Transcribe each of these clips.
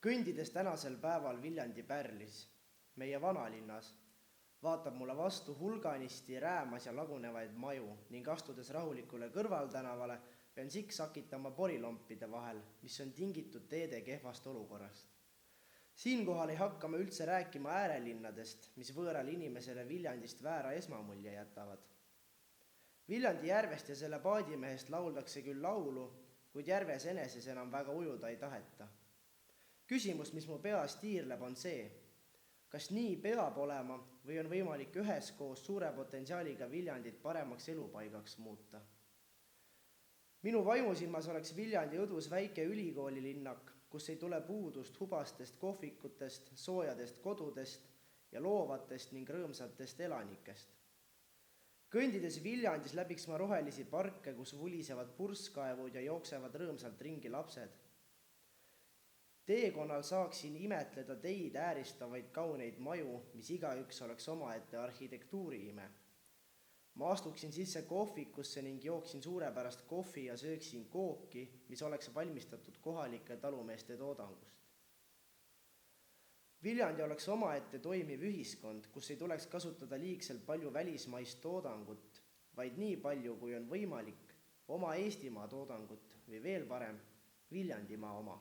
Kõndides tänasel päeval Viljandi Pärlis, meie vanalinnas, vaatab mulle vastu hulganisti räämas ja lagunevaid maju ning astudes rahulikule kõrvaltänavale pean siksakitama porilompide vahel, mis on tingitud teede kehvast olukorrast. Siinkohal ei hakka me üldse rääkima äärelinnadest, mis võõral inimesele Viljandist väära esmamulje jätavad. Viljandi järvest ja selle paadimehest lauldakse küll laulu, kuid järves eneses enam väga ujuda ei taheta. Küsimus, mis mu peas tiirleb, on see, kas nii peab olema või on võimalik üheskoos suure potentsiaaliga Viljandit paremaks elupaigaks muuta. Minu vaimusilmas oleks Viljandi õdus väike ülikoolilinnak, kus ei tule puudust hubastest kohvikutest, soojadest kodudest ja loovatest ning rõõmsatest elanikest. Kõndides Viljandis läbiks ma rohelisi parke, kus vulisevad purskkaevud ja jooksevad rõõmsalt ringi lapsed. Teekonnal saaksin imetleda teid ääristavaid kauneid maju, mis igaüks oleks omaette arhitektuuri ime. Ma astuksin sisse kohvikusse ning jooksin suurepärast kohvi ja sööksin kooki, mis oleks valmistatud kohalike talumeeste toodangust. Viljandi oleks omaette toimiv ühiskond, kus ei tuleks kasutada liigselt palju välismaist toodangut, vaid nii palju, kui on võimalik, oma Eestimaa toodangut või veel parem, Viljandimaa oma.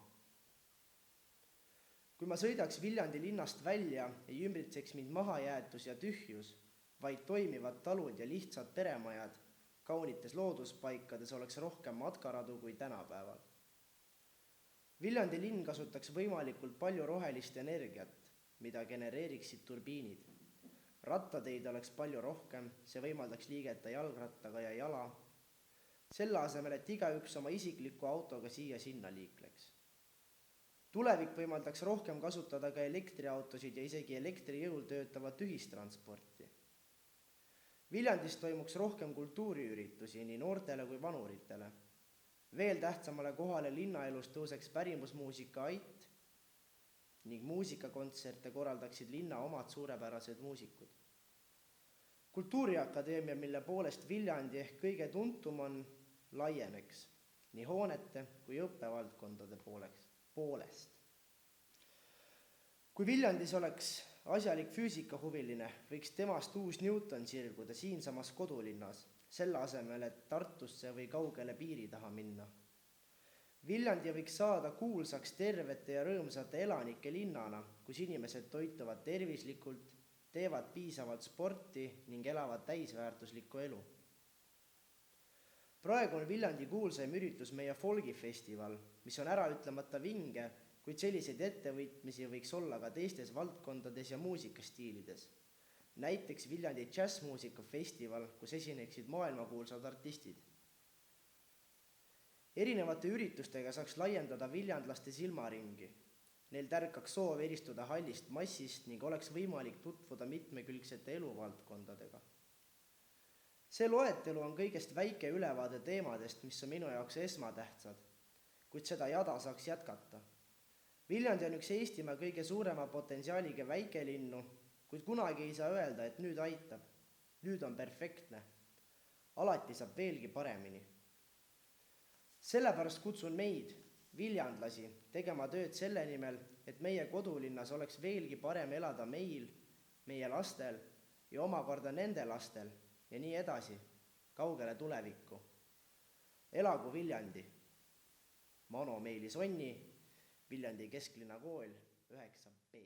Kui ma sõidaks Viljandi linnast välja, ei ümbritseks mind mahajäetus ja tühjus, vaid toimivad talud ja lihtsad peremajad, kaunites looduspaikades oleks rohkem matkaradu kui tänapäeval. Viljandi linn kasutaks võimalikult palju rohelist energiat, mida genereeriksid turbiinid. Rattateid oleks palju rohkem, see võimaldaks liigeta jalgrattaga ja jala. Selle asemel, et igaüks oma isikliku autoga siia-sinna liikleks. Tulevik võimaldaks rohkem kasutada ka elektriautosid ja isegi elektrijõul töötavat ühistransporti. Viljandis toimuks rohkem kultuuriüritusi nii noortele kui vanuritele. Veel tähtsamale kohale linnaelus tõuseks pärimusmuusika ait ning muusikakontserte korraldaksid linna omad suurepärased muusikud. Kultuuriakadeemia, mille poolest Viljandi ehk kõige tuntum on, laieneks nii hoonete kui õppevaldkondade poolest. Kui Viljandis oleks asjalik füüsikahuviline, võiks temast uus Newton sirguda siinsamas kodulinnas, selle asemel, et Tartusse või kaugele piiri taha minna. Viljandi võiks saada kuulsaks tervete ja rõõmsate elanike linnana, kus inimesed toituvad tervislikult, teevad piisavalt sporti ning elavad täisväärtuslikku elu. Praegu on Viljandi kuulsaim üritus meie folgifestival, mis on äraütlemata vinge, kuid selliseid ettevõtmisi võiks olla ka teistes valdkondades ja muusikastiilides. Näiteks Viljandi jazzmuusikafestival, kus esineksid maailmakuulsad artistid. Erinevate üritustega saaks laiendada viljandlaste silmaringi. Neil tärkaks soov eristuda hallist massist ning oleks võimalik tutvuda mitmekülgsete eluvaldkondadega. See loetelu on kõigest väike ülevaade teemadest, mis on minu jaoks esmatähtsad, kuid seda jada saaks jätkata. Viljandi on üks Eestimaa kõige suurema potentsiaaliga väikelinnu, kuid kunagi ei saa öelda, et nüüd aitab. Nüüd on perfektne. Alati saab veelgi paremini. Sellepärast kutsun meid, viljandlasi, tegema tööd selle nimel, et meie kodulinnas oleks veelgi parem elada meil, meie lastel ja omakorda nende lastel ja nii edasi, kaugele tulevikku. Elagu Viljandi! Mano Meelis Onni, Viljandi kesklinna kool 9B.